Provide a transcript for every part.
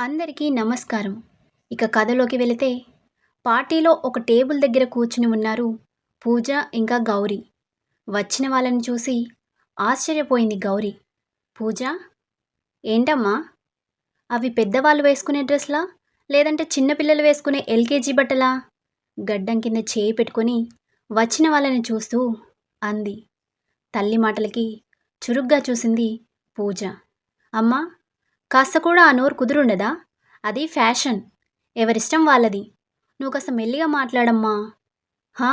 అందరికీ నమస్కారం. ఇక కథలోకి వెళితే పార్టీలో ఒక టేబుల్ దగ్గర కూర్చుని ఉన్నారు పూజ ఇంకా గౌరీ. వచ్చిన వాళ్ళని చూసి ఆశ్చర్యపోయింది గౌరీ. పూజ, ఏంటమ్మా అవి పెద్దవాళ్ళు వేసుకునే డ్రెస్లా, లేదంటే చిన్నపిల్లలు వేసుకునే ఎల్కేజీ బట్టలా? గడ్డం కింద చేయి పెట్టుకొని వచ్చిన వాళ్ళని చూస్తూ అంది. తల్లి మాటలకి చురుగ్గా చూసింది పూజ. అమ్మా, కాస్త కూడా ఆ నోరు కుదురుండదా? అది ఫ్యాషన్, ఎవరిష్టం వాళ్ళది. నువ్వు కాస్త మెల్లిగా మాట్లాడమ్మా. హా,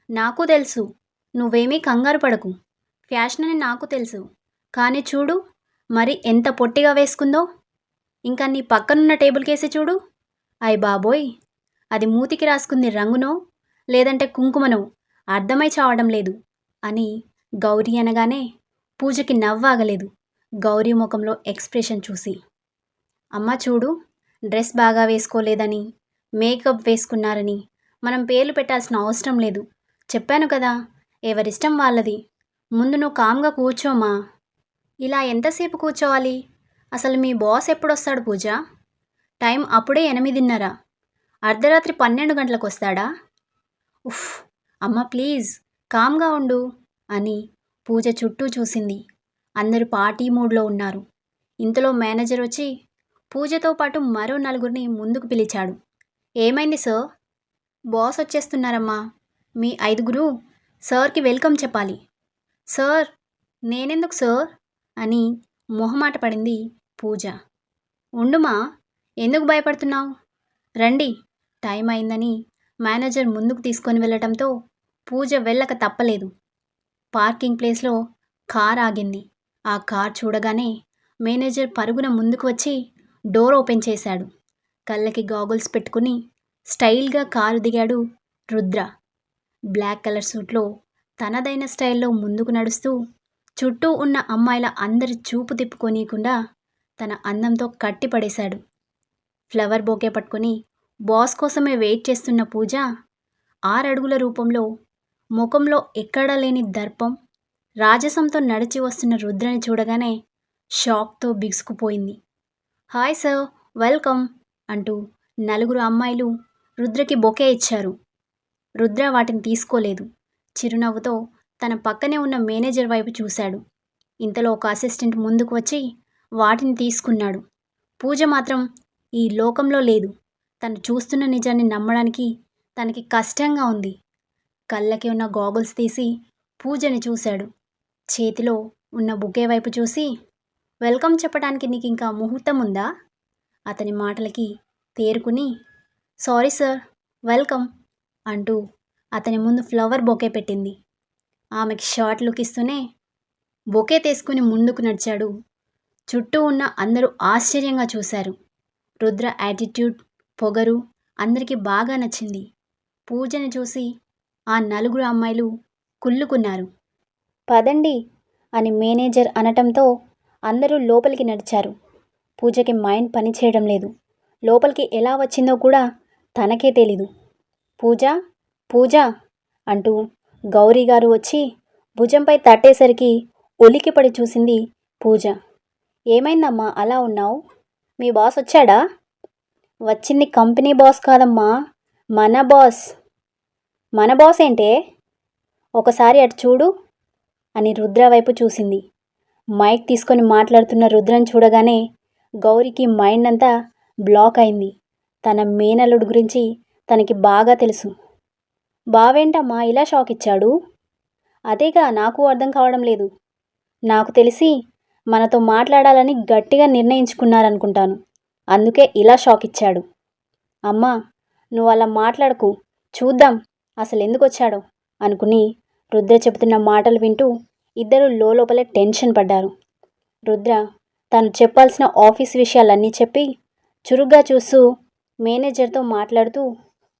నాకు తెలుసు, నువ్వేమీ కంగారు పడకు. ఫ్యాషన్ అని నాకు తెలుసు, కానీ చూడు మరి ఎంత పొట్టిగా వేసుకుందో. ఇంకా నీ పక్కనున్న టేబుల్ కేసి చూడు. అయ్ బాబోయ్, అది మూతికి రాసుకుంది రంగునో లేదంటే కుంకుమనో అర్థమై చావడం లేదు అని గౌరీ అనగానే పూజకి నవ్వాగలేదు గౌరీ ముఖంలో ఎక్స్ప్రెషన్ చూసి. అమ్మ చూడు, డ్రెస్ బాగా వేసుకోలేదని, మేకప్ వేసుకున్నారని మనం పేర్లు పెట్టాల్సిన అవసరం లేదు. చెప్పాను కదా, ఎవరిష్టం వాళ్ళది. ముందు నువ్వు కామ్గా కూర్చోమా. ఇలా ఎంతసేపు కూర్చోవాలి? అసలు మీ బాస్ ఎప్పుడొస్తాడు పూజ? టైం అప్పుడే 8:30. అర్ధరాత్రి 12 గంటలకు వస్తాడా? ఉఫ్, అమ్మ ప్లీజ్ కామ్గా ఉండు అని పూజ చుట్టూ చూసింది. అందరూ పార్టీ మూడ్లో ఉన్నారు. ఇంతలో మేనేజర్ వచ్చి పూజతో పాటు మరో నలుగురిని ముందుకు పిలిచాడు. ఏమైంది సార్? బాస్ వచ్చేస్తున్నారమ్మా. మీ 5గురు సార్కి వెల్కమ్ చెప్పాలి. సార్, నేనెందుకు సార్ అని మొహమాట పడింది పూజ. ఉండుమా, ఎందుకు భయపడుతున్నావు? రండి, టైం అయిందని మేనేజర్ ముందుకు తీసుకొని వెళ్ళటంతో పూజ వెళ్ళక తప్పలేదు. పార్కింగ్ ప్లేస్లో కార్ ఆగింది. ఆ కార్ చూడగానే మేనేజర్ పరుగున ముందుకు వచ్చి డోర్ ఓపెన్ చేశాడు. కళ్ళకి గాగుల్స్ పెట్టుకుని స్టైల్గా కారు దిగాడు రుద్ర. బ్లాక్ కలర్ సూట్లో తనదైన స్టైల్లో ముందుకు నడుస్తూ చుట్టూ ఉన్న అమ్మాయిల అందరి చూపు తిప్పుకోనీయకుండా తన అందంతో కట్టిపడేశాడు. ఫ్లవర్ బొకే పట్టుకొని బాస్ కోసమే వెయిట్ చేస్తున్న పూజ 6 అడుగుల రూపంలో, ముఖంలో ఎక్కడా లేని దర్పం, రాజసంతో నడిచి వస్తున్న రుద్రని చూడగానే షాక్తో బిగుసుకుపోయింది. హాయ్ సార్, వెల్కమ్ అంటూ 4 అమ్మాయిలు రుద్రకి బొకే ఇచ్చారు. రుద్ర వాటిని తీసుకోలేదు. చిరునవ్వుతో తన పక్కనే ఉన్న మేనేజర్ వైపు చూశాడు. ఇంతలో ఒక అసిస్టెంట్ ముందుకు వచ్చి వాటిని తీసుకున్నాడు. పూజ మాత్రం ఈ లోకంలో లేదు. తను చూస్తున్న నిజాన్ని నమ్మడానికి తనకి కష్టంగా ఉంది. కళ్ళకి ఉన్న గాగుల్స్ తీసి పూజని చూశాడు. చేతిలో ఉన్న బుకే వైపు చూసి, వెల్కమ్ చెప్పడానికి నీకు ఇంకా ముహూర్తం ఉందా? అతని మాటలకి తేరుకుని, సారీ సార్, వెల్కమ్ అంటూ అతని ముందు ఫ్లవర్ బొకే పెట్టింది. ఆమెకి షార్ట్ లుక్ ఇస్తూనే బొకే తీసుకుని ముందుకు నడిచాడు. చుట్టూ ఉన్న అందరూ ఆశ్చర్యంగా చూశారు. రుద్ర యాటిట్యూడ్, పొగరు అందరికీ బాగా నచ్చింది. పూజని చూసి ఆ 4 అమ్మాయిలు కుళ్ళుకున్నారు. పదండి అని మేనేజర్ అనటంతో అందరూ లోపలికి నడిచారు. పూజకి మైండ్ పనిచేయడం లేదు. లోపలికి ఎలా వచ్చిందో కూడా తనకే తెలీదు. పూజ, పూజ అంటూ గౌరీ గారు వచ్చి భుజంపై తట్టేసరికి ఉలికిపడి చూసింది పూజ. ఏమైందమ్మా అలా ఉన్నావు? మీ బాస్ వచ్చాడా? వచ్చింది కంపెనీ బాస్ కాదమ్మా, మన బాస్. మన బాస్ ఏంటే? ఒకసారి అటు చూడు అని రుద్ర వైపు చూసింది. మైక్ తీసుకొని మాట్లాడుతున్న రుద్రని చూడగానే గౌరికి మైండ్ అంతా బ్లాక్ అయింది. తన మేనల్లుడు గురించి తనకి బాగా తెలుసు. బావేంటమ్మా ఇలా షాక్ ఇచ్చాడు? అదేగా నాకు అర్థం కావడం లేదు. నాకు తెలిసి మనతో మాట్లాడాలని గట్టిగా నిర్ణయించుకున్నారనుకుంటాను. అందుకే ఇలా షాక్ ఇచ్చాడు. అమ్మా, నువ్వు అలా మాట్లాడకు, చూద్దాం అసలు ఎందుకు వచ్చాడో అనుకుని రుద్ర చెబుతున్న మాటలు వింటూ ఇద్దరు లోపలే టెన్షన్ పడ్డారు. రుద్ర తను చెప్పాల్సిన ఆఫీస్ విషయాలన్నీ చెప్పి చురుగ్గా చూస్తూ మేనేజర్తో మాట్లాడుతూ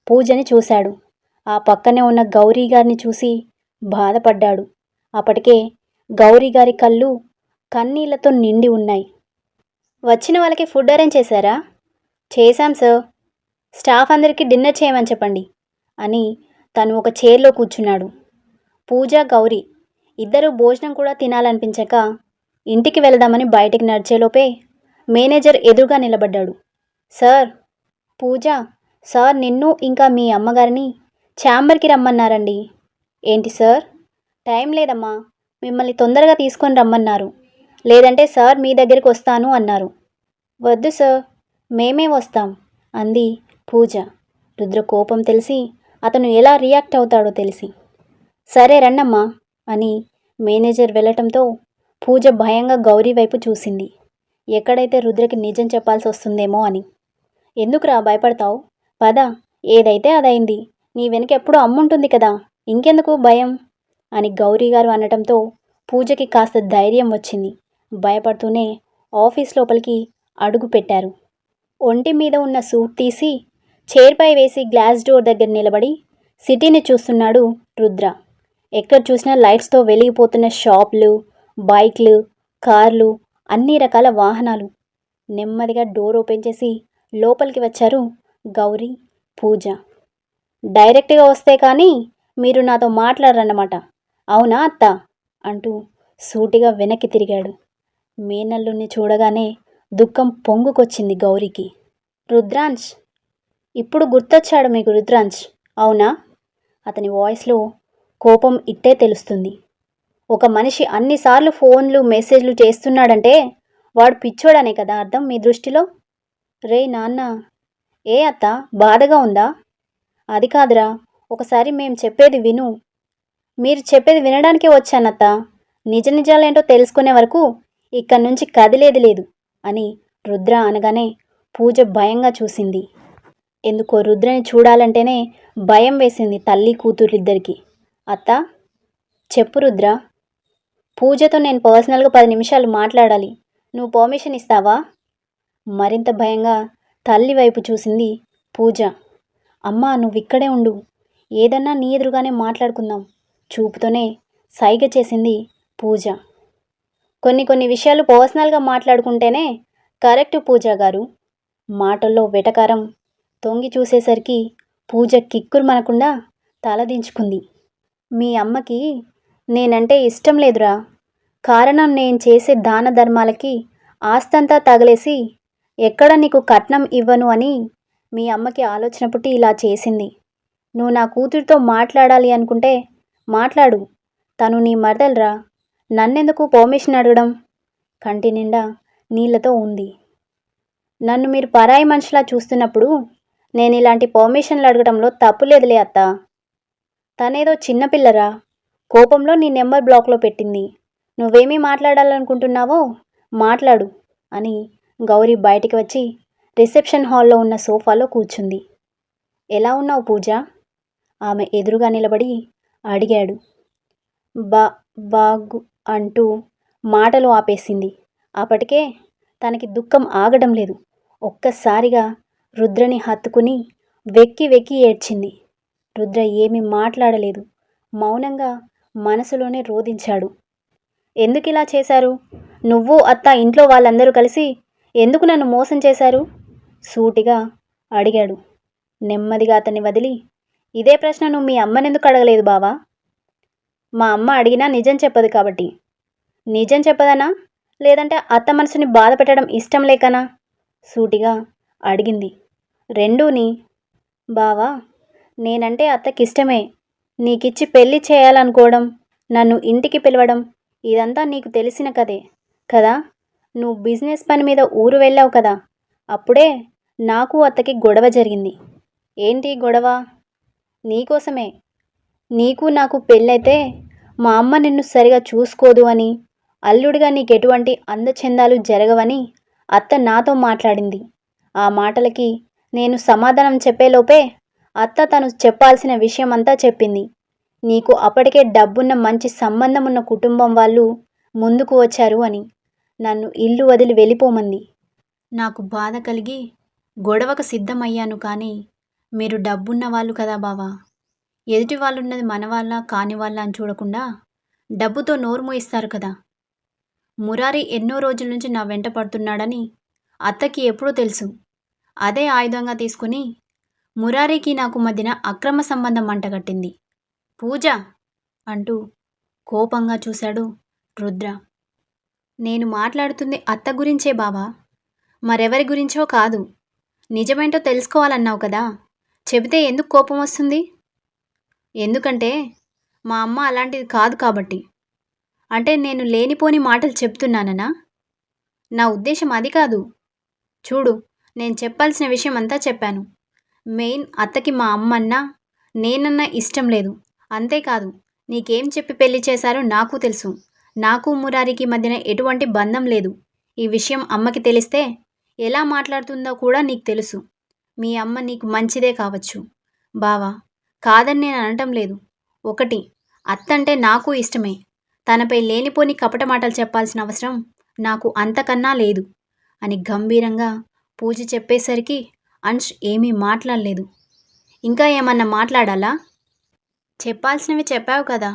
పూజని చూశాడు. ఆ పక్కనే ఉన్న గౌరీ గారిని చూసి బాధపడ్డాడు. అప్పటికే గౌరీ గారి కళ్ళు కన్నీళ్లతో నిండి ఉన్నాయి. వచ్చిన వాళ్ళకి ఫుడ్ అరేంజ్ చేశారా? చేశాం సార్. స్టాఫ్ అందరికీ డిన్నర్ చేయమని చెప్పండి అని తను ఒక చైర్లో కూర్చున్నాడు. పూజ, గౌరీ ఇద్దరు భోజనం కూడా తినాలనిపించక ఇంటికి వెళదామని బయటికి నడిచేలోపే మేనేజర్ ఎదురుగా నిలబడ్డాడు. సార్, పూజ, సార్ నిన్ను ఇంకా మీ అమ్మగారిని ఛాంబర్కి రమ్మన్నారండి. ఏంటి సార్? టైం లేదమ్మా, మిమ్మల్ని తొందరగా తీసుకొని రమ్మన్నారు. లేదంటే సార్ మీ దగ్గరికి వస్తాను అన్నారు. వద్దు సార్, మేమే వస్తాం అంది పూజ. రుద్ర కోపం తెలిసి అతను ఎలా రియాక్ట్ అవుతాడో తెలిసి. సరే రండమ్మా అని మేనేజర్ వెళ్ళటంతో పూజ భయంగా గౌరీ వైపు చూసింది. ఎక్కడైతే రుద్రకి నిజం చెప్పాల్సి వస్తుందేమో అని. ఎందుకురా భయపడతావు? పద, ఏదైతే అదైంది. నీ వెనక ఎప్పుడూ అమ్ముంటుంది కదా, ఇంకెందుకు భయం అని గౌరీ గారు అనటంతో పూజకి కాస్త ధైర్యం వచ్చింది. భయపడుతూనే ఆఫీస్ లోపలికి అడుగు పెట్టారు. ఒంటి మీద ఉన్న సూట్ తీసి చైర్పై వేసి గ్లాస్ డోర్ దగ్గర నిలబడి సిటీని చూస్తున్నాడు రుద్ర. ఎక్కడ చూసినా లైట్స్తో వెలిగిపోతున్న షాపులు, బైక్లు, కార్లు, అన్ని రకాల వాహనాలు. నెమ్మదిగా డోర్ ఓపెన్ చేసి లోపలికి వచ్చారు గౌరీ, పూజ. డైరెక్ట్గా వస్తే కానీ మీరు నాతో మాట్లాడరన్నమాట, అవునా అత్త అంటూ సూటిగా వెనక్కి తిరిగాడు. మేనల్లుని చూడగానే దుఃఖం పొంగుకొచ్చింది గౌరీకి. రుద్రాంశ్, ఇప్పుడు గుర్తొచ్చాడు మీకు రుద్రాంశ్, అవునా? అతని వాయిస్లో కోపం ఇట్టే తెలుస్తుంది. ఒక మనిషి అన్నిసార్లు ఫోన్లు మెసేజ్లు చేస్తున్నాడంటే వాడు పిచ్చోడనే కదా అర్థం మీ దృష్టిలో? రే నాన్న. ఏ అత్త, బాధగా ఉందా? అది కాదురా, ఒకసారి మేం చెప్పేది విను. మీరు చెప్పేది వినడానికే వచ్చానత్త. నిజ నిజాలేంటో తెలుసుకునే వరకు ఇక్కడి నుంచి కదిలేది లేదు అని రుద్ర అనగానే పూజ భయంగా చూసింది. ఎందుకో రుద్రని చూడాలంటేనే భయం వేసింది తల్లి కూతురిద్దరికి. అత్త, చెప్పు రుద్ర. పూజతో నేను పర్సనల్గా 10 నిమిషాలు మాట్లాడాలి, నువ్వు పర్మిషన్ ఇస్తావా? మరింత భయంగా తల్లి వైపు చూసింది పూజ. అమ్మా, నువ్విక్కడే ఉండు, ఏదన్నా నీ ఎదురుగానే మాట్లాడుకుందాం చూపుతోనే సైగ చేసింది పూజ. కొన్ని విషయాలు పర్సనల్గా మాట్లాడుకుంటేనే కరెక్ట్ పూజ గారు. మాటల్లో వెటకారం తొంగి చూసేసరికి పూజ కిక్కురుమనకుండా తలదించుకుంది. మీ అమ్మకి నేనంటే ఇష్టం లేదురా. కారణం నేను చేసే దాన ధర్మాలకి ఆస్తంతా తగలేసి ఎక్కడ నీకు కట్నం ఇవ్వను అని మీ అమ్మకి ఆలోచన పుట్టి ఇలా చేసింది. నువ్వు నా కూతురితో మాట్లాడాలి అనుకుంటే మాట్లాడు, తను నీ మరదలరా. నన్నెందుకు పర్మిషన్ అడగడం? కంటి నిండా నీళ్లతో ఉంది. నన్ను మీరు పరాయి మనిషిలా చూస్తున్నప్పుడు నేను ఇలాంటి పర్మిషన్లు అడగడంలో తప్పులేదులే అత్త. తనేదో చిన్నపిల్లరా, కోపంలో నీ నెంబర్ బ్లాక్లో పెట్టింది. నువ్వేమీ మాట్లాడాలనుకుంటున్నావో మాట్లాడు అని గౌరీ బయటికి వచ్చి రిసెప్షన్ హాల్లో ఉన్న సోఫాలో కూర్చుంది. ఎలా ఉన్నావు పూజ? ఆమె ఎదురుగా నిలబడి అడిగాడు. బాగు అంటూ మాటలు ఆపేసింది. అప్పటికే తనకి దుఃఖం ఆగడం లేదు. ఒక్కసారిగా రుద్రని హత్తుకుని వెక్కి వెక్కి ఏడ్చింది. రుద్ర ఏమీ మాట్లాడలేదు. మౌనంగా మనసులోనే రోదించాడు. ఎందుకు ఇలా చేశారు? నువ్వు అత్త, ఇంట్లో వాళ్ళందరూ కలిసి ఎందుకు నన్ను మోసం చేశారు? సూటిగా అడిగాడు. నెమ్మదిగా అతన్ని వదిలి, ఇదే ప్రశ్న నువ్వు మీ అమ్మనెందుకు అడగలేదు బావా? మా అమ్మ అడిగినా నిజం చెప్పదు కాబట్టి. నిజం చెప్పదనా, లేదంటే అత్త మనసుని బాధ పెట్టడం ఇష్టం లేకనా? సూటిగా అడిగింది. రెండూని. బావా, నేనంటే అత్తకిష్టమే. నీకిచ్చి పెళ్లి చేయాలనుకోవడం, నన్ను ఇంటికి పిలవడం ఇదంతా నీకు తెలిసిన కదే కదా. నువ్వు బిజినెస్ పని మీద ఊరు వెళ్ళావు కదా, అప్పుడే నాకు అత్తకి గొడవ జరిగింది. ఏంటి గొడవ? నీకోసమే. నీకు నాకు పెళ్ళైతే మా అమ్మ నిన్ను సరిగా చూసుకోదు అని, అల్లుడిగా నీకెటువంటి అందచందాలు జరగవని అత్త నాతో మాట్లాడింది. ఆ మాటలకి నేను సమాధానం చెప్పేలోపే అత్త తను చెప్పాల్సిన విషయం అంతా చెప్పింది. నీకు అప్పటికే డబ్బున్న మంచి సంబంధం ఉన్న కుటుంబం వాళ్ళు ముందుకు వచ్చారు అని, నన్ను ఇల్లు వదిలి వెళ్ళిపోమంది. నాకు బాధ కలిగి గొడవకు సిద్ధమయ్యాను. కానీ మీరు డబ్బున్న వాళ్ళు కదా బావా. ఎదుటి వాళ్ళున్నది మన వాళ్ళ కాని వాళ్ళ అని చూడకుండా డబ్బుతో నోరు మోయిస్తారు కదా. మురారి ఎన్నో రోజుల నుంచి నా వెంట పడుతున్నాడని అత్తకి ఎప్పుడూ తెలుసు. అదే ఆయుధంగా తీసుకుని మురారికి నాకు మధ్యన అక్రమ సంబంధం మంటగట్టింది. పూజ అంటూ కోపంగా చూశాడు రుద్ర. నేను మాట్లాడుతుంది అత్త గురించే బావా, మరెవరి గురించో కాదు. నిజమేంటో తెలుసుకోవాలన్నావు కదా! చెబితే ఎందుకు కోపం వస్తుంది? ఎందుకంటే మా అమ్మ అలాంటిది కాదు కాబట్టి. అంటే నేను లేనిపోని మాటలు చెప్తున్నాననా? నా ఉద్దేశ్యం అది కాదు. చూడు, నేను చెప్పాల్సిన విషయం అంతా చెప్పాను. మెయిన్ అత్తకి మా అమ్మన్నా, నేనన్నా ఇష్టం లేదు. అంతేకాదు, నీకేం చెప్పి పెళ్లి చేశారో నాకు తెలుసు. నాకు మురారికి మధ్యన ఎటువంటి బంధం లేదు. ఈ విషయం అమ్మకి తెలిస్తే ఎలా మాట్లాడుతుందో కూడా నీకు తెలుసు. మీ అమ్మ నీకు మంచిదే కావచ్చు. బావా, కాదని నేను అనటం లేదు. ఒకటి, అత్తంటే నాకు ఇష్టమే. తనపై లేనిపోని కపట మాటలు చెప్పాల్సిన అవసరం నాకు అంతకన్నా లేదు అని గంభీరంగా పూజ చెప్పేసరికి అంశ్ ఏమీ మాట్లాడలేదు. ఇంకా ఏమన్నా మాట్లాడాలా? చెప్పాల్సినవి చెప్పావు కదా,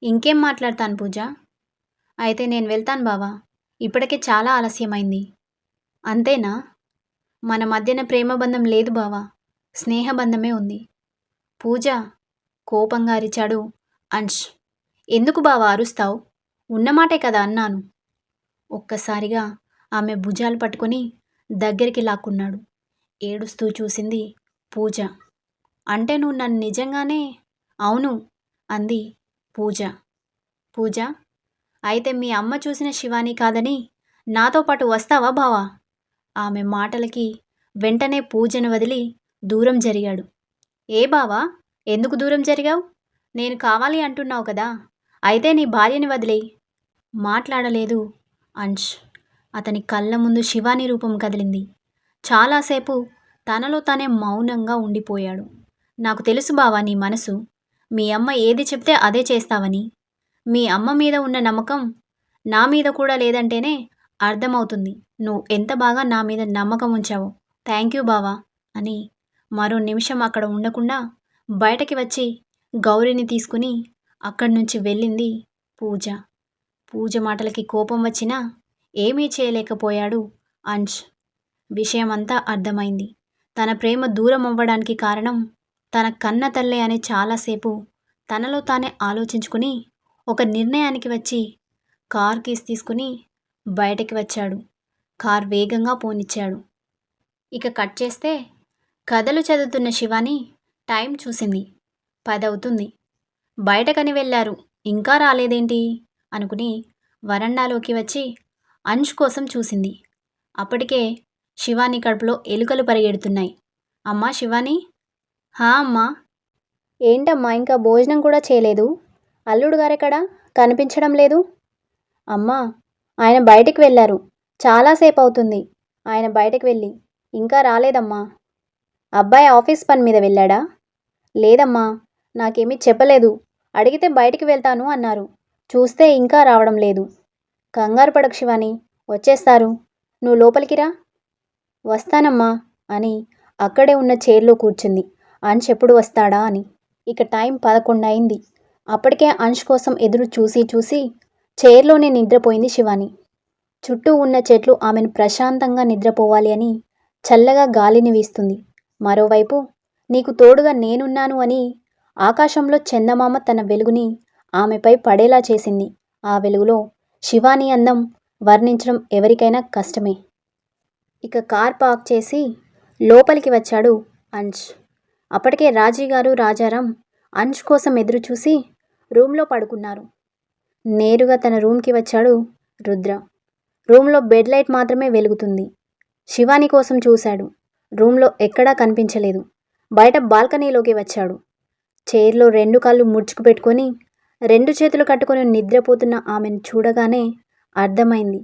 ఇంకేం మాట్లాడతాను పూజ. అయితే నేను వెళ్తాను బావా, ఇప్పటికే చాలా ఆలస్యమైంది. అంతేనా? మన మధ్యన ప్రేమబంధం లేదు బావా, స్నేహబంధమే ఉంది. పూజ కోపంగా అరిచాడు అంశ్. ఎందుకు బావా అరుస్తావు? ఉన్నమాటే కదా అన్నాను. ఒక్కసారిగా ఆమె భుజాలు పట్టుకొని దగ్గరికి లాక్కున్నాడు. ఏడుస్తూ చూసింది పూజ. అంటే నువ్వు నన్ను నిజంగానే? అవును అంది పూజ. పూజ, అయితే మీ అమ్మ చూసిన శివాని కాదని నాతో పాటు వస్తావా బావా? ఆమె మాటలకి వెంటనే పూజను వదిలి దూరం జరిగాడు. ఏ బావా, ఎందుకు దూరం జరిగావు? నేను కావాలి అంటున్నావు కదా, అయితే నీ భార్యని వదిలేయి. మాట్లాడలేదు అంశ్. అతని కళ్ళ ముందు శివాని రూపం కదిలింది. చాలాసేపు తనలో తానే మౌనంగా ఉండిపోయాడు. నాకు తెలుసు బావా నీ మనసు. మీ అమ్మ ఏది చెప్తే అదే చేస్తావని. మీ అమ్మ మీద ఉన్న నమ్మకం నా మీద కూడా లేదంటేనే అర్థమవుతుంది నువ్వు ఎంత బాగా నా మీద నమ్మకం ఉంచావో. థ్యాంక్ యూ బావా అని మరో నిమిషం అక్కడ ఉండకుండా బయటకి వచ్చి గౌరీని తీసుకుని అక్కడి నుంచి వెళ్ళింది పూజ. పూజ మాటలకి కోపం వచ్చినా ఏమీ చేయలేకపోయాడు అంశ్. విషయమంతా అర్థమైంది. తన ప్రేమ దూరం అవ్వడానికి కారణం తన కన్న తల్లే అని చాలాసేపు తనలో తానే ఆలోచించుకుని ఒక నిర్ణయానికి వచ్చి కార్ కీస్ తీసుకుని బయటకి వచ్చాడు. కార్ వేగంగా పోనిచ్చాడు. ఇక కట్ చేస్తే కథలు చదువుతున్న శివాని టైం చూసింది. 10 అవుతుంది. బయటకని వెళ్ళారు, ఇంకా రాలేదేంటి అనుకుని వరండాలోకి వచ్చి అంశ్ కోసం చూసింది. అప్పటికే శివాని కడుపులో ఎలుకలు పరిగెడుతున్నాయి. అమ్మా శివాని. హా అమ్మా. ఏంటమ్మా ఇంకా భోజనం కూడా చేయలేదు? అల్లుడు గారెక్కడా? కనిపించడం లేదు. అమ్మా, ఆయన బయటికి వెళ్ళారు. చాలాసేపు అవుతుంది ఆయన బయటకు వెళ్ళి, ఇంకా రాలేదమ్మా. అబ్బాయి ఆఫీస్ పని మీద వెళ్ళాడా? లేదమ్మా, నాకేమీ చెప్పలేదు. అడిగితే బయటికి వెళ్తాను అన్నారు. చూస్తే ఇంకా రావడం లేదు. కంగారు పడకు శివాని, వచ్చేస్తారు. నువ్వు లోపలికి రా. వస్తానమ్మా అని అక్కడే ఉన్న చైర్లో కూర్చుంది. అంశ్ ఎప్పుడు వస్తాడా అని. ఇక టైం 11 అయింది. అప్పటికే అంశ్ కోసం ఎదురు చూసి చూసి చైర్లోనే నిద్రపోయింది శివాని. చుట్టూ ఉన్న చెట్లు ఆమెను ప్రశాంతంగా నిద్రపోవాలి అని చల్లగా గాలిని వీస్తుంది. మరోవైపు నీకు తోడుగా నేనున్నాను అని ఆకాశంలో చందమామ తన వెలుగుని ఆమెపై పడేలా చేసింది. ఆ వెలుగులో శివాని అందం వర్ణించడం ఎవరికైనా కష్టమే. ఇక కార్ పార్క్ చేసి లోపలికి వచ్చాడు అంశ్. అప్పటికే రాజీగారు రాజారాం అంశ్ కోసం ఎదురు చూసి రూమ్లో పడుకున్నారు. నేరుగా తన రూమ్కి వచ్చాడు రుద్ర. రూమ్లో బెడ్ లైట్ మాత్రమే వెలుగుతుంది. శివాని కోసం చూశాడు. రూమ్లో ఎక్కడా కనిపించలేదు. బయట బాల్కనీలోకి వచ్చాడు. చైర్లో 2 కాళ్ళు ముడుచుకు పెట్టుకొని 2 చేతులు కట్టుకొని నిద్రపోతున్న ఆమెను చూడగానే అర్థమైంది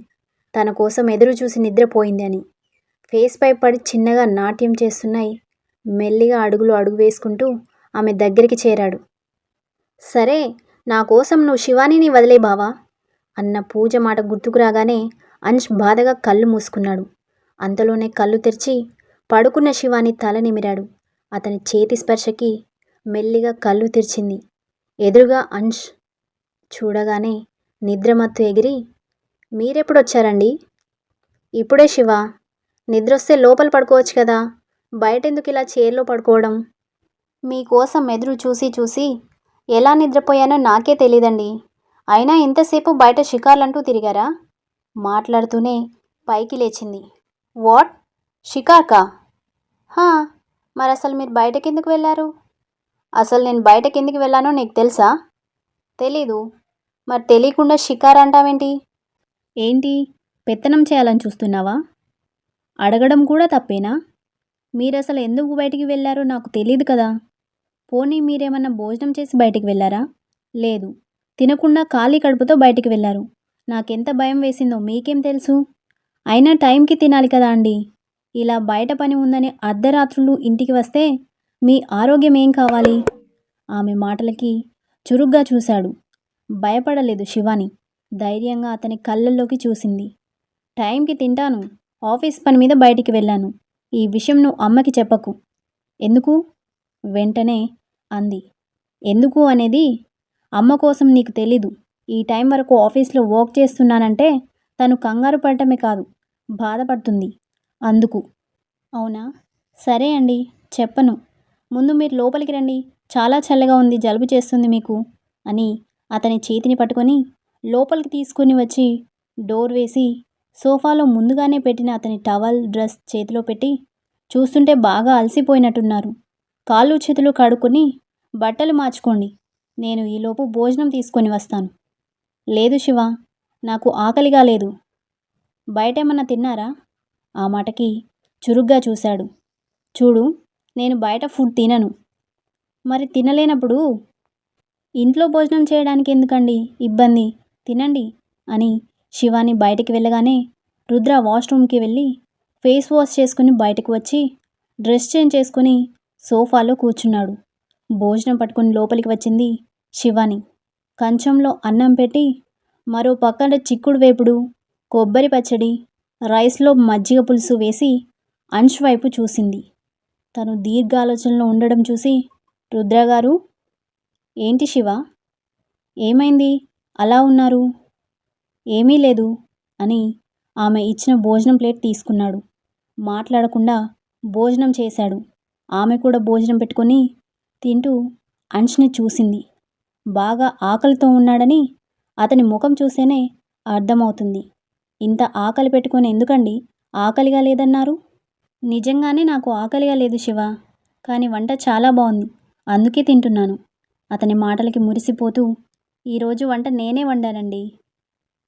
తన కోసం ఎదురు చూసి నిద్రపోయింది అని. ఫేస్ పై పడి చిన్నగా నాట్యం చేస్తున్నాయి. మెల్లిగా అడుగు వేసుకుంటూ ఆమె దగ్గరికి చేరాడు. సరే, నా కోసం నువ్వు శివానీని వదిలే బావా అన్న పూజ మాట గుర్తుకు రాగానే అంశ్ బాధగా కళ్ళు మూసుకున్నాడు. అంతలోనే కళ్ళు తెరిచి పడుకున్న శివాని తల నిమిరాడు. అతని చేతి స్పర్శకి మెల్లిగా కళ్ళు తెరిచింది. ఎదురుగా అంశ్ చూడగానే నిద్రమత్తు ఎగిరి, మీరెప్పుడొచ్చారండి? ఇప్పుడే శివ. నిద్రొస్తే లోపల పడుకోవచ్చు కదా, బయటెందుకు ఇలా చైర్లో పడుకోవడం? మీకోసం ఎదురు చూసి చూసి ఎలా నిద్రపోయానో నాకే తెలీదండి. అయినా ఇంతసేపు బయట షికార్లంటూ తిరిగారా? మాట్లాడుతూనే పైకి లేచింది. వాట్? షికార్కా? హా, మరి అసలు మీరు బయటకెందుకు వెళ్ళారు? అసలు నేను బయటకెందుకు వెళ్ళానో నీకు తెలుసా? తెలీదు. మరి తెలియకుండా షికారు అంటావేంటి? ఏంటి, పెత్తనం చేయాలని చూస్తున్నావా? అడగడం కూడా తప్పేనా? మీరసలు ఎందుకు బయటికి వెళ్ళారో నాకు తెలీదు కదా. పోనీ మీరేమన్నా భోజనం చేసి బయటికి వెళ్ళారా? లేదు. తినకుండా ఖాళీ కడుపుతో బయటికి వెళ్ళారు. నాకెంత భయం వేసిందో మీకేం తెలుసు? అయినా టైంకి తినాలి కదా అండి. ఇలా బయట పని ఉందని అర్ధరాత్రులు ఇంటికి వస్తే మీ ఆరోగ్యం ఏం కావాలి? ఆమె మాటలకి చురుగ్గా చూశాడు. భయపడలేదు శివాని. ధైర్యంగా అతని కళ్ళల్లోకి చూసింది. టైంకి తింటాను. ఆఫీస్ పని మీద బయటికి వెళ్ళాను. ఈ విషయం నువ్వు అమ్మకి చెప్పకు. ఎందుకు? వెంటనే అంది. ఎందుకు అనేది అమ్మ కోసం నీకు తెలీదు. ఈ టైం వరకు ఆఫీస్లో వర్క్ చేస్తున్నానంటే తను కంగారు పడటమే కాదు, బాధపడుతుంది. అందుకు. అవునా? సరే అండి, చెప్పను. ముందు మీరు లోపలికి రండి. చాలా చల్లగా ఉంది, జలుబు చేస్తుంది మీకు అని అతని చేతిని పట్టుకొని లోపలికి తీసుకుని వచ్చి డోర్ వేసి సోఫాలో ముందుగానే పెట్టిన అతని టవల్ డ్రెస్ చేతిలో పెట్టి, చూస్తుంటే బాగా అలసిపోయినట్టున్నారు. కాళ్ళు చేతులు కడుక్కొని బట్టలు మార్చుకోండి. నేను ఈలోపు భోజనం తీసుకొని వస్తాను. లేదు శివ, నాకు ఆకలిగా లేదు. బయటేమన్నా తిన్నారా? ఆ మాటకి చురుగ్గా చూశాడు. చూడు, నేను బయట ఫుడ్ తినను. మరి తినలేనప్పుడు ఇంట్లో భోజనం చేయడానికి ఎందుకండి ఇబ్బంది? తినండి అని శివాని బయటికి వెళ్ళగానే రుద్ర వాష్రూమ్కి వెళ్ళి ఫేస్ వాష్ చేసుకుని బయటకు వచ్చి డ్రెస్ చేంజ్ చేసుకుని సోఫాలో కూర్చున్నాడు. భోజనం పట్టుకుని లోపలికి వచ్చింది శివాని. కంచంలో అన్నం పెట్టి మరో పక్కన చిక్కుడు వేపుడు, కొబ్బరి పచ్చడి, రైస్లో మజ్జిగ పులుసు వేసి అంశ్ వైపు చూసింది. తను దీర్ఘాలోచనలో ఉండడం చూసి, రుద్రగారు. ఏంటి శివ, ఏమైంది అలా ఉన్నారు? ఏమీ లేదు అని ఆమె ఇచ్చిన భోజనం ప్లేట్ తీసుకున్నాడు. మాట్లాడకుండా భోజనం చేశాడు. ఆమె కూడా భోజనం పెట్టుకొని తింటూ అంష్ని చూసింది. బాగా ఆకలితో ఉన్నాడని అతని ముఖం చూసేనే అర్థమవుతుంది. ఇంత ఆకలి పెట్టుకొని ఎందుకండి ఆకలిగా లేదన్నారు? నిజంగానే నాకు ఆకలిగా లేదు శివ, కానీ వంట చాలా బాగుంది, అందుకే తింటున్నాను. అతని మాటలకి మురిసిపోతూ, ఈరోజు వంట నేనే వండానండి.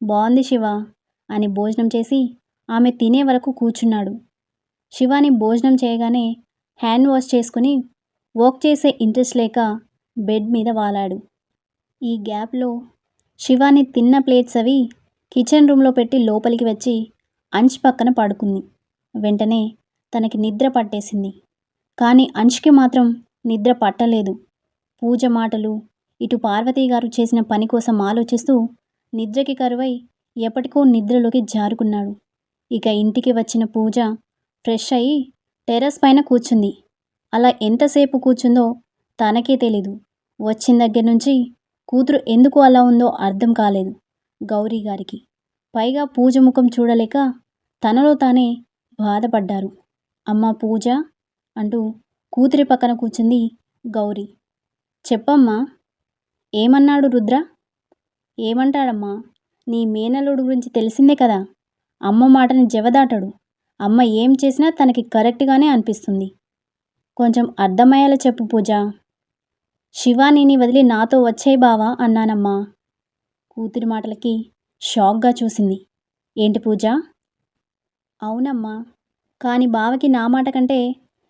బాగుంది శివ అని భోజనం చేసి ఆమె తినే వరకు కూర్చున్నాడు. శివాని భోజనం చేయగానే హ్యాండ్ వాష్ చేసుకుని వర్క్ చేసే ఇంట్రెస్ట్ లేక బెడ్ మీద వాలాడు. ఈ గ్యాప్లో శివాని తిన్న ప్లేట్స్ అవి కిచెన్ రూమ్లో పెట్టి లోపలికి వచ్చి అంశ్ పక్కన పడుకుంది. వెంటనే తనకి నిద్ర పట్టేసింది. కానీ అంష్కి మాత్రం నిద్ర పట్టలేదు. పూజ మాటలు, ఇటు పార్వతీ గారు చేసిన పని కోసం ఆలోచిస్తూ నిద్రకి కరువై ఎప్పటికో నిద్రలోకి జారుకున్నాడు. ఇక ఇంటికి వచ్చిన పూజ ఫ్రెష్ అయ్యి టెర్రస్ పైన కూర్చుంది. అలా ఎంతసేపు కూర్చుందో తనకే తెలీదు. వచ్చిన దగ్గర నుంచి కూతురు ఎందుకు అలా ఉందో అర్థం కాలేదు గౌరీ గారికి. పైగా పూజ ముఖం చూడలేక తనలో తానే బాధపడ్డారు. అమ్మ పూజ అంటూ కూతురి పక్కన కూర్చుంది గౌరీ. చెప్పమ్మా. ఏమన్నాడు రుద్ర? ఏమంటాడమ్మా, నీ మేనల్లుడు గురించి తెలిసిందే కదా. అమ్మ మాటని జవదాటడు. అమ్మ ఏం చేసినా తనకి కరెక్ట్గానే అనిపిస్తుంది. కొంచెం అర్థమయ్యేలా చెప్పు పూజ. శివానీని వదిలి నాతో వచ్చేయి బావా అన్నానమ్మా. కూతురి మాటలకి షాక్గా చూసింది. ఏంటి పూజ? అవునమ్మా, కానీ బావకి నా మాట కంటే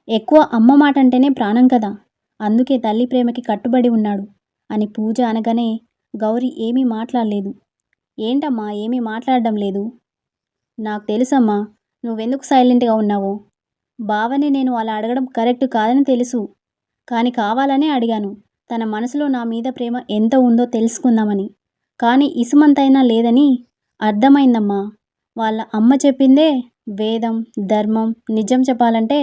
ఎక్కువ అమ్మ మాట అంటేనే ప్రాణం కదా, అందుకే తల్లి ప్రేమకి కట్టుబడి ఉన్నాడు అని పూజ అనగానే గౌరీ ఏమీ మాట్లాడలేదు. ఏంటమ్మా ఏమీ మాట్లాడడం లేదు? నాకు తెలుసమ్మా నువ్వెందుకు సైలెంట్గా ఉన్నావో. బావని నేను అలా అడగడం కరెక్ట్ కాదని తెలుసు, కానీ కావాలనే అడిగాను. తన మనసులో నా మీద ప్రేమ ఎంత ఉందో తెలుసుకుందామని. కానీ ఇసుమంతైనా లేదని అర్థమైందమ్మా. వాళ్ళ అమ్మ చెప్పిందే వేదం, ధర్మం. నిజం చెప్పాలంటే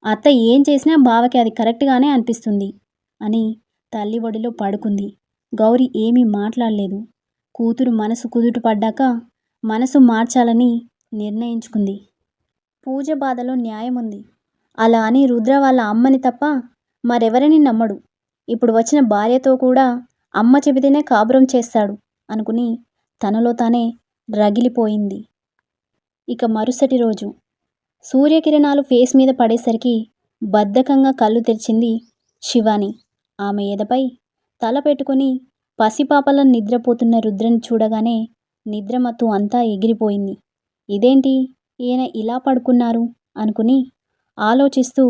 అత్త ఏం చేసినా బావకి అది కరెక్ట్గానే అనిపిస్తుంది అని తల్లి ఒడిలో పడుకుంది. గౌరీ ఏమీ మాట్లాడలేదు. కూతురు మనసు కుదుట పడ్డాక మనసు మార్చాలని నిర్ణయించుకుంది. పూజ బాధలో న్యాయం ఉంది. అలా అని రుద్ర వాళ్ళ అమ్మని తప్ప మరెవరిని నమ్మడు. ఇప్పుడు వచ్చిన భార్యతో కూడా అమ్మ చెబితేనే కాపురం చేస్తాడు అనుకుని తనలో తానే రగిలిపోయింది. ఇక మరుసటి రోజు సూర్యకిరణాలు ఫేస్ మీద పడేసరికి బద్ధకంగా కళ్ళు తెరిచింది శివాని. ఆమె ఎదపై తల పెట్టుకుని పసిపాపల నిద్రపోతున్న రుద్రని చూడగానే నిద్రమత్తు అంతా ఎగిరిపోయింది. ఇదేంటి ఈయన ఇలా పడుకున్నారు అనుకుని ఆలోచిస్తూ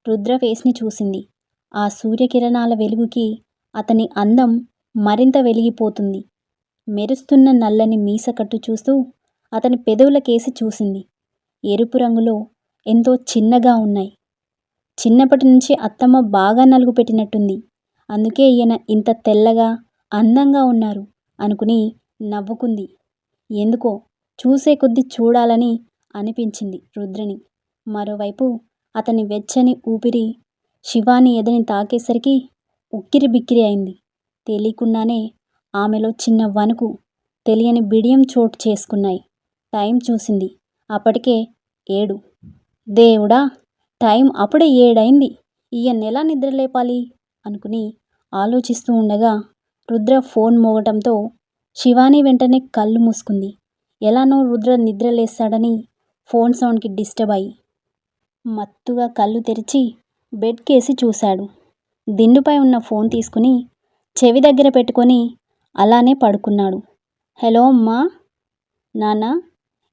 రుద్ర ఫేస్ని చూసింది. ఆ సూర్యకిరణాల వెలుగుకి అతని అందం మరింత వెలిగిపోతుంది. మెరుస్తున్న నల్లని మీసకట్టు చూస్తూ అతని పెదవులకేసి చూసింది. ఎరుపు రంగులో ఎంతో చిన్నగా ఉన్నాయి. చిన్నప్పటి నుంచి అత్తమ్మ బాగా నలుగు పెట్టినట్టుంది. అందుకే ఈయన ఇంత తెల్లగా అందంగా ఉన్నారు అనుకుని నవ్వుకుంది. ఎందుకో చూసే కొద్దీ చూడాలని అనిపించింది రుద్రని. మరోవైపు అతని వెచ్చని ఊపిరి శివాని ఎదని తాకేసరికి ఉక్కిరి బిక్కిరి అయింది. తెలియకుండానే ఆమెలో చిన్న వణుకు, తెలియని బిడియం చోటు చేసుకున్నాయి. టైం చూసింది. అప్పటికే 7. దేవుడా, టైం అప్పుడే 7 అయింది. ఈయన్నెలా నిద్రలేపాలి అనుకుని ఆలోచిస్తూ ఉండగా రుద్ర ఫోన్ మోగటంతో శివాని వెంటనే కళ్ళు మూసుకుంది. ఎలానో రుద్ర నిద్రలేస్తాడని ఫోన్ సౌండ్కి డిస్టర్బ్ అయ్యి మత్తుగా కళ్ళు తెరిచి బెడ్ కేసి చూశాడు. దిండుపై ఉన్న ఫోన్ తీసుకుని చెవి దగ్గర పెట్టుకొని అలానే పడుకున్నాడు. హలో అమ్మా. నాన్న,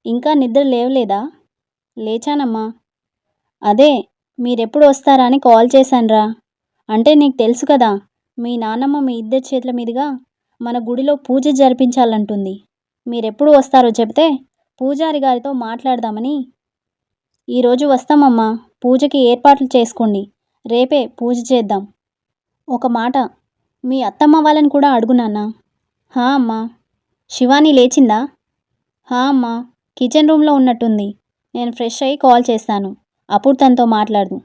ఇంకా నిద్ర లేవలేదా? లేచానమ్మా. అదే మీరెప్పుడు వస్తారా అని కాల్ చేశానురా. అంటే నీకు తెలుసు కదా, మీ నాన్నమ్మ మీ ఇద్దరి చేతుల మీదుగా మన గుడిలో పూజ జరిపించాలంటుంది. మీరెప్పుడు వస్తారో చెబితే పూజారి గారితో మాట్లాడదామని. ఈరోజు వస్తామమ్మా. పూజకి ఏర్పాట్లు చేసుకోండి. రేపే పూజ చేద్దాం. ఒక మాట, మీ అత్తమ్మ వాళ్ళని కూడా అడుగు నాన్న. హా అమ్మా. శివాని లేచిందా? హా అమ్మా, కిచెన్ రూమ్లో ఉన్నట్టుంది. నేను ఫ్రెష్ అయ్యి కాల్ చేస్తాను. అప్పుడు తనతో మాట్లాడు.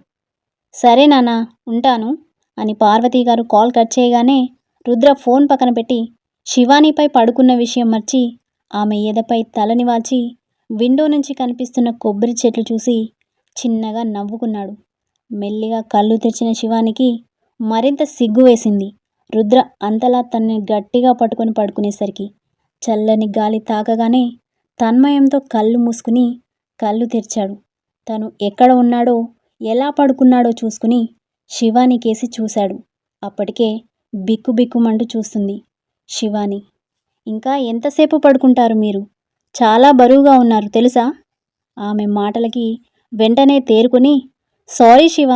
సరే నాన్న, ఉంటాను అని పార్వతీ గారు కాల్ కట్ చేయగానే రుద్ర ఫోన్ పక్కన పెట్టి శివానీపై పడుకున్న విషయం మర్చి ఆమె ఎదపై తలని వాల్చి విండో నుంచి కనిపిస్తున్న కొబ్బరి చెట్లు చూసి చిన్నగా నవ్వుకున్నాడు. మెల్లిగా కళ్ళు తెరిచిన శివానికి మరింత సిగ్గు వేసింది. రుద్ర అంతలా తనని గట్టిగా పట్టుకొని పడుకునేసరికి చల్లని గాలి తాకగానే తన్మయంతో కళ్ళు మూసుకుని కళ్ళు తెరిచాడు. తను ఎక్కడ ఉన్నాడో, ఎలా పడుకున్నాడో చూసుకుని శివాని కేసి చూశాడు. అప్పటికే బిక్కుబిక్కుమంటూ చూస్తుంది శివాని. ఇంకా ఎంతసేపు పడుకుంటారు మీరు? చాలా బరువుగా ఉన్నారు తెలుసా? ఆమె మాటలకి వెంటనే తేరుకొని సారీ శివ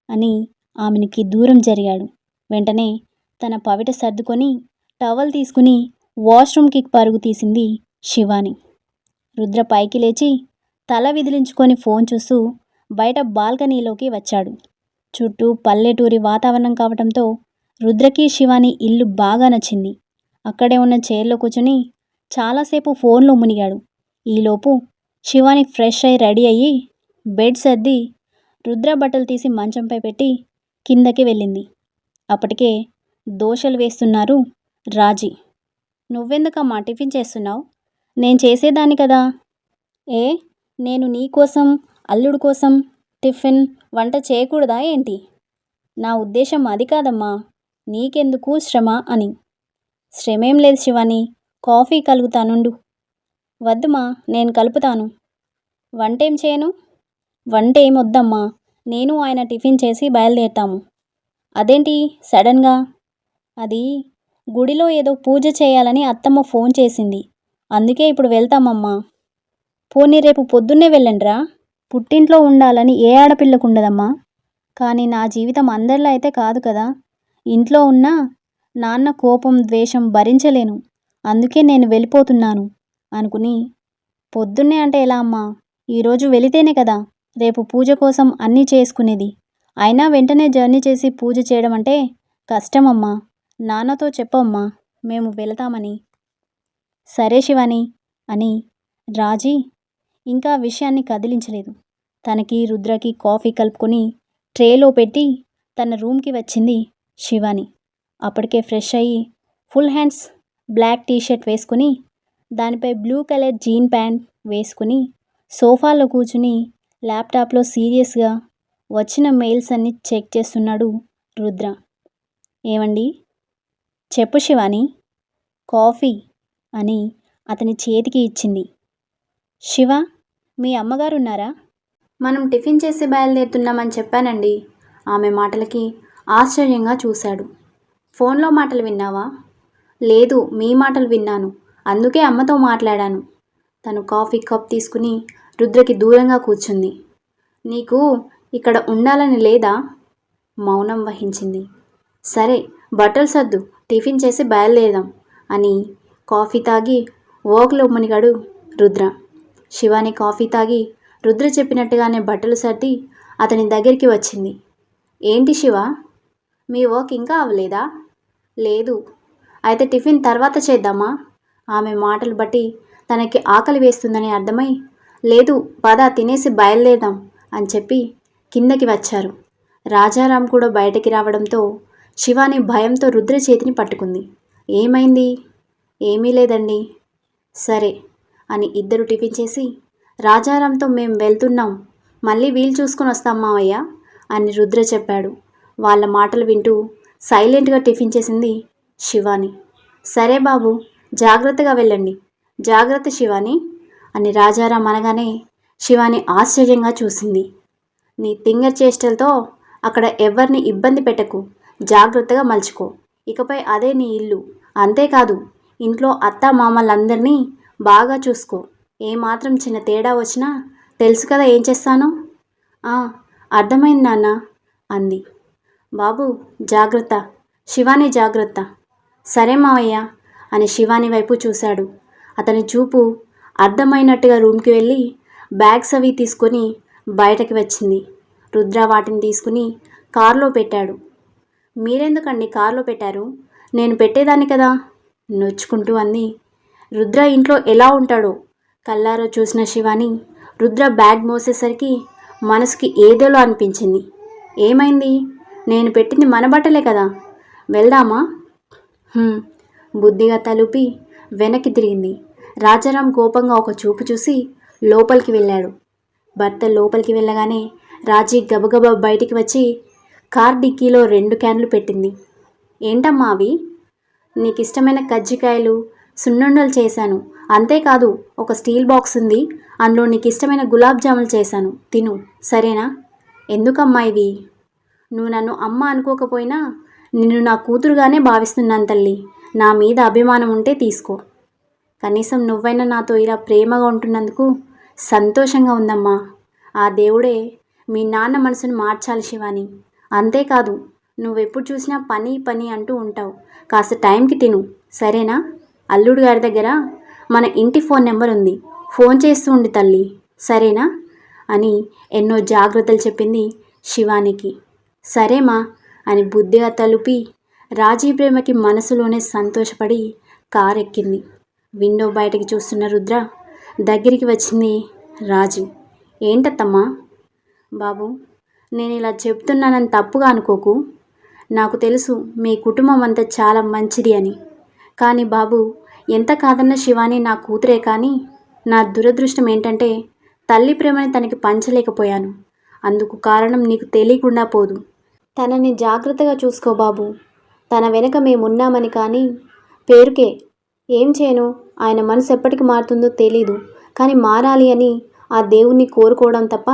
అని ఆమెనికి దూరం జరిగాడు. వెంటనే తన పవిట సర్దుకొని టవల్ తీసుకుని వాష్రూమ్కి పరుగు తీసింది శివాని. రుద్ర పైకి లేచి తల విదిలించుకొని ఫోన్ చూస్తూ బయట బాల్కనీలోకి వచ్చాడు. చుట్టూ పల్లెటూరి వాతావరణం కావటంతో రుద్రకి శివాని ఇల్లు బాగా నచ్చింది. అక్కడే ఉన్న చైర్లో కూర్చుని చాలాసేపు ఫోన్లో మునిగాడు. ఈలోపు శివాని ఫ్రెష్ అయి రెడీ అయ్యి బెడ్ సర్ది రుద్ర బట్టలు తీసి మంచంపై పెట్టి కిందకి వెళ్ళింది. అప్పటికే దోశలు వేస్తున్నారు రాజీ. నువ్వెందుకమ్మా టిఫిన్ చేస్తున్నావు? నేను చేసేదాన్ని కదా. ఏ, నేను నీకోసం అల్లుడు కోసం టిఫిన్ వంట చేయకూడదా ఏంటి? నా ఉద్దేశం అది కాదమ్మా. నీకెందుకు శ్రమ అని. శ్రమేం లేదు శివాని, కాఫీ కలుగుతానుండు. వద్దుమా, నేను కలుపుతాను. వంటేం చేయను? వంట ఏమొద్దమ్మా, నేను ఆయన టిఫిన్ చేసి బయలుదేరుతాము. అదేంటి సడన్గా? అది గుడిలో ఏదో పూజ చేయాలని అత్తమ్మ ఫోన్ చేసింది. అందుకే ఇప్పుడు వెళ్తామమ్మా. పోనీ రేపు పొద్దున్నే వెళ్ళండిరా. పుట్టింట్లో ఉండాలని ఏ ఆడపిల్లకు ఉండదమ్మా. కానీ నా జీవితం అందరిలో అయితే కాదు కదా. ఇంట్లో ఉన్న నాన్న కోపం ద్వేషం భరించలేను. అందుకే నేను వెళ్ళిపోతున్నాను అనుకుని. పొద్దున్నే అంటే ఎలా అమ్మా? ఈరోజు వెళితేనే కదా రేపు పూజ కోసం అన్నీ చేసుకునేది. అయినా వెంటనే జర్నీ చేసి పూజ చేయడం అంటే కష్టమమ్మా. నాన్నతో చెప్పమ్మా, మేము వెళతామని. సరే శివాని అని రాజీ ఇంకా విషయాన్ని కదిలించలేదు. తనకి రుద్రకి కాఫీ కలుపుకొని ట్రేలో పెట్టి తన రూమ్కి వచ్చింది శివాని. అప్పటికే ఫ్రెష్ అయ్యి ఫుల్ హ్యాండ్స్ బ్లాక్ టీషర్ట్ వేసుకుని దానిపై బ్లూ కలర్ జీన్ ప్యాంట్ వేసుకుని సోఫాలో కూర్చుని ల్యాప్టాప్లో సీరియస్గా వచ్చిన మెయిల్స్ అన్నీ చెక్ చేస్తున్నాడు రుద్ర. ఏమండి? చెప్పు శివాని. కాఫీ అని అతని చేతికి ఇచ్చింది. శివ, మీ అమ్మగారు ఉన్నారా? మనం టిఫిన్ చేసి బయలుదేరుతున్నామని చెప్పానండి. ఆమె మాటలకి ఆశ్చర్యంగా చూశాడు. ఫోన్లో మాటలు విన్నావా? లేదు, మీ మాటలు విన్నాను. అందుకే అమ్మతో మాట్లాడాను. తను కాఫీ కప్ తీసుకుని రుద్రకి దూరంగా కూర్చుంది. నీకు ఇక్కడ ఉండాలని లేదా? మౌనం వహించింది. సరే, బట్టలు సర్దు, టిఫిన్ చేసి బయలుదేరదాం అని కాఫీ తాగి వాక్లో మునిగాడు రుద్ర. శివాని కాఫీ తాగి రుద్ర చెప్పినట్టుగానే బట్టలు సర్ది అతని దగ్గరికి వచ్చింది. ఏంటి శివ, మీ వర్క్ ఇంకా అవ్వలేదా? లేదు. అయితే టిఫిన్ తర్వాత చేద్దామా? ఆమె మాటలు బట్టి తనకి ఆకలి వేస్తుందని అర్థమై, లేదు పద తినేసి బయలుదేరదాం అని చెప్పి కిందకి వచ్చారు. రాజారాం కూడా బయటికి రావడంతో శివాని భయంతో రుద్ర చేతిని పట్టుకుంది. ఏమైంది? ఏమీ లేదండి. సరే అని ఇద్దరు టిఫిన్ చేసి రాజారాంతో మేం వెళ్తున్నాం, మళ్ళీ వీలు చూసుకొని వస్తాం మావయ్య అని రుద్ర చెప్పాడు. వాళ్ళ మాటలు వింటూ సైలెంట్గా టిఫిన్ చేసింది శివాని. సరే బాబు, జాగ్రత్తగా వెళ్ళండి. జాగ్రత్త శివాని అని రాజారాం అనగానే శివాని ఆశ్చర్యంగా చూసింది. నీ తింగర్ చేష్టలతో అక్కడ ఎవరిని ఇబ్బంది పెట్టకు, జాగ్రత్తగా మలుచుకో. ఇకపై అదే నీ ఇల్లు. అంతేకాదు, ఇంట్లో అత్త మామలందరినీ బాగా చూసుకో. ఏమాత్రం చిన్న తేడా వచ్చినా తెలుసు కదా ఏం చేస్తానో. అర్థమైంది నాన్న అంది. బాబు జాగ్రత్త, శివాని జాగ్రత్త. సరే మావయ్య అని శివాని వైపు చూశాడు. అతని చూపు అర్థమైనట్టుగా రూమ్కి వెళ్ళి బ్యాగ్స్ అవి తీసుకొని బయటకి వచ్చింది. రుద్ర వాటిని తీసుకుని కారులో పెట్టాడు. మీరెందుకండి కారులో పెట్టారు? నేను పెట్టేదాన్ని కదా నొచ్చుకుంటూ అంది. రుద్ర ఇంట్లో ఎలా ఉంటాడో కల్లారో చూసిన శివాని రుద్ర బ్యాగ్ మోసేసరికి మనసుకి ఏదోలో అనిపించింది. ఏమైంది? నేను పెట్టింది మన బట్టలే కదా, వెళ్దామా? బుద్ధిగా తలుపి వెనక్కి తిరిగింది. రాజారాం కోపంగా ఒక చూపు చూసి లోపలికి వెళ్ళాడు. భర్త లోపలికి వెళ్ళగానే రాజీ గబగబా బయటికి వచ్చి కార్ డిక్కీలో 2 క్యాన్లు పెట్టింది. ఏంటమ్మా అవి? నీకు ఇష్టమైన కజ్జికాయలు సున్నుండలు చేశాను. అంతేకాదు ఒక స్టీల్ బాక్స్ ఉంది, అందులో నీకు ఇష్టమైన గులాబ్ జాములు చేశాను, తిను సరేనా? ఎందుకమ్మా ఇవి? నువ్వు నన్ను అమ్మ అనుకోకపోయినా నిన్ను నా కూతురుగానే భావిస్తున్నాను తల్లి. నా మీద అభిమానం ఉంటే తీసుకో. కనీసం నువ్వైనా నాతో ఇలా ప్రేమగా ఉంటున్నందుకు సంతోషంగా ఉందమ్మా. ఆ దేవుడే మీ నాన్న మనసును మార్చాలి శివాని. అంతేకాదు, నువ్వెప్పుడు చూసినా పని పని అంటూ ఉంటావు. కాస్త టైంకి తిను సరేనా? అల్లుడు గారి దగ్గర మన ఇంటి ఫోన్ నెంబర్ ఉంది, ఫోన్ చేస్తూ ఉండి తల్లి సరేనా అని ఎన్నో జాగ్రత్తలు చెప్పింది శివానికి. సరేమా అని బుద్ధిగా తలుపి రాజీ ప్రేమకి మనసులోనే సంతోషపడి కారు ఎక్కింది. విండో బయటకి చూస్తున్న రుద్ర దగ్గరికి వచ్చింది రాజీ. ఏంటత్తమ్మా? బాబు, నేను ఇలా చెప్తున్నానని తప్పుగా అనుకోకు. నాకు తెలుసు మీ కుటుంబం అంతా చాలా మంచిది అని. కానీ బాబు, ఎంత కాదన్న శివాని నా కూతురే. కానీ నా దురదృష్టం ఏంటంటే తల్లి ప్రేమని తనకి పంచలేకపోయాను. అందుకు కారణం నీకు తెలియకుండా పోదు. తనని జాగ్రత్తగా చూసుకో బాబు. తన వెనక మేమున్నామని. కానీ పేరుకే. ఏం చేయను, ఆయన మనసు ఎప్పటికి మారుతుందో తెలీదు. కానీ మారాలి అని ఆ దేవుణ్ణి కోరుకోవడం తప్ప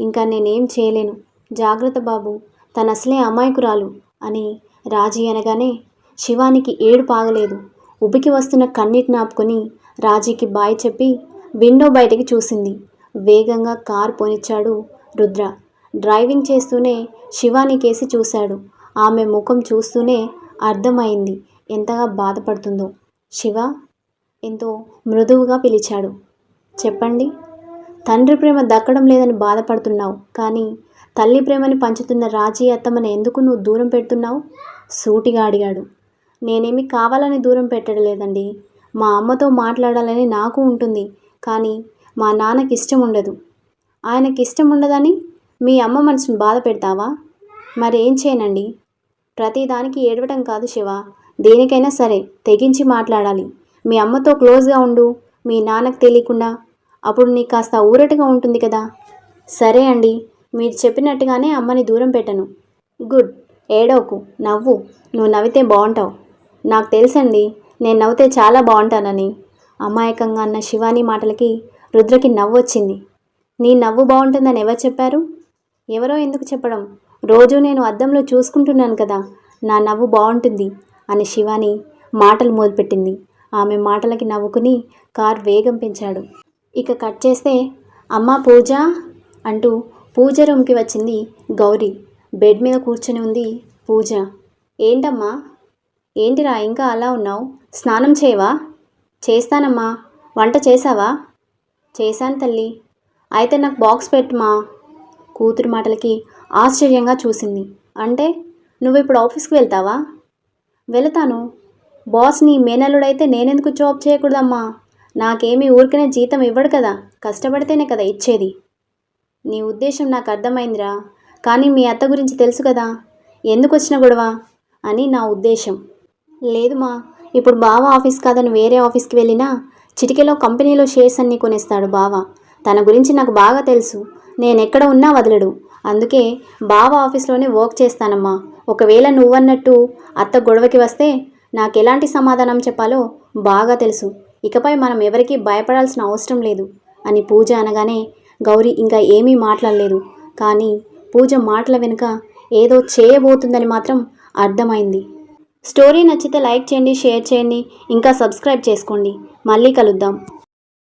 ఇంకా నేనేం చేయలేను. జాగ్రత్త బాబు, తన అసలే అమాయకురాలు అని రాజీ అనగానే శివానికి ఏడుపు ఆగలేదు. ఉబికి వస్తున్న కన్నీటిని ఆపుకొని రాజీకి బాయ్ చెప్పి విండో బయటికి చూసింది. వేగంగా కారు పోనిచ్చాడు రుద్ర. డ్రైవింగ్ చేస్తూనే శివాని కేసి చూశాడు. ఆమె ముఖం చూస్తూనే అర్థమైంది ఎంతగా బాధపడుతుందో. శివ ఎంతో మృదువుగా పిలిచాడు. చెప్పండి. తండ్రి ప్రేమ దక్కడం లేదని బాధపడుతున్నావు, కానీ తల్లి ప్రేమని పంచుతున్న రాజీ అత్తమ్మని ఎందుకు నువ్వు దూరం పెడుతున్నావు? సూటిగా అడిగాడు. నేనేమి కావాలని దూరం పెట్టడం లేదండి. మా అమ్మతో మాట్లాడాలని నాకు ఉంటుంది, కానీ మా నాన్నకి ఇష్టం ఉండదు. ఆయనకి ఇష్టం ఉండదని మీ అమ్మ మనసును బాధ పెడతావా? మరి ఏం చేయనండి? ప్రతిదానికి ఏడవటం కాదు శివ, దేనికైనా సరే తెగించి మాట్లాడాలి. మీ అమ్మతో క్లోజ్గా ఉండు, మీ నాన్నకు తెలియకుండా. అప్పుడు నీకు కాస్త ఊరటగా ఉంటుంది కదా. సరే అండి, మీరు చెప్పినట్టుగానే అమ్మని దూరం పెట్టను. గుడ్, ఏడవకు, నవ్వు. నువ్వు నవ్వితే బాగుంటావు. నాకు తెలుసండి, నేను నవ్వుతే చాలా బాగుంటానని. అమాయకంగా అన్న శివాని మాటలకి రుద్రకి నవ్వొచ్చింది. నీ నవ్వు బాగుంటుందని ఎవరు చెప్పారు? ఎవరో ఎందుకు చెప్పడం, రోజు నేను అద్దంలో చూసుకుంటున్నాను కదా నా నవ్వు బాగుంటుంది అని శివాని మాటలు మొదలుపెట్టింది. ఆమె మాటలకి నవ్వుకుని కార్ వేగం పెంచాడు. ఇక కట్ చేస్తే, అమ్మా పూజ అంటూ పూజ రూమ్కి వచ్చింది గౌరీ. బెడ్ మీద కూర్చొని ఉంది పూజ. ఏంటమ్మా, ఏంటిరా ఇంకా అలా ఉన్నావు? స్నానం చేయవా? చేస్తానమ్మా. వంట చేసావా? చేశాను తల్లి. అయితే నాకు బాక్స్ పెట్టుమా. కూతురు మాటలకి ఆశ్చర్యంగా చూసింది. అంటే నువ్వు ఇప్పుడు ఆఫీస్కి వెళ్తావా? వెళతాను. బాస్ నీ మేనల్లుడైతే నేనెందుకు జాబ్ చేయకూడదమ్మా? నాకేమీ ఊరికనే జీతం ఇవ్వడు కదా, కష్టపడితేనే కదా ఇచ్చేది. నీ ఉద్దేశం నాకు అర్థమైందిరా, కానీ మీ అత్త గురించి తెలుసు కదా, ఎందుకు వచ్చిన గొడవ అని నా ఉద్దేశం. లేదుమా, ఇప్పుడు బావ ఆఫీస్ కాదని వేరే ఆఫీస్కి వెళ్ళినా చిటికెలో కంపెనీలో షేర్స్ అన్నీ కొనేస్తాడు బావ. తన గురించి నాకు బాగా తెలుసు. నేనెక్కడ ఉన్నా వదలడు. అందుకే బావ ఆఫీస్లోనే వర్క్ చేస్తానమ్మా. ఒకవేళ నువ్వన్నట్టు అత్త గొడవకి వస్తే నాకు ఎలాంటి సమాధానం చెప్పాలో బాగా తెలుసు. ఇకపై మనం ఎవరికీ భయపడాల్సిన అవసరం లేదు అని పూజ అనగానే గౌరీ ఇంకా ఏమీ మాట్లాడలేదు. కానీ పూజ మాటల వెనుక ఏదో చేయబోతుందని మాత్రం అర్థమైంది. స్టోరీ నచ్చితే లైక్ చేయండి, షేర్ చేయండి, ఇంకా సబ్స్క్రైబ్ చేసుకోండి. మళ్ళీ కలుద్దాం.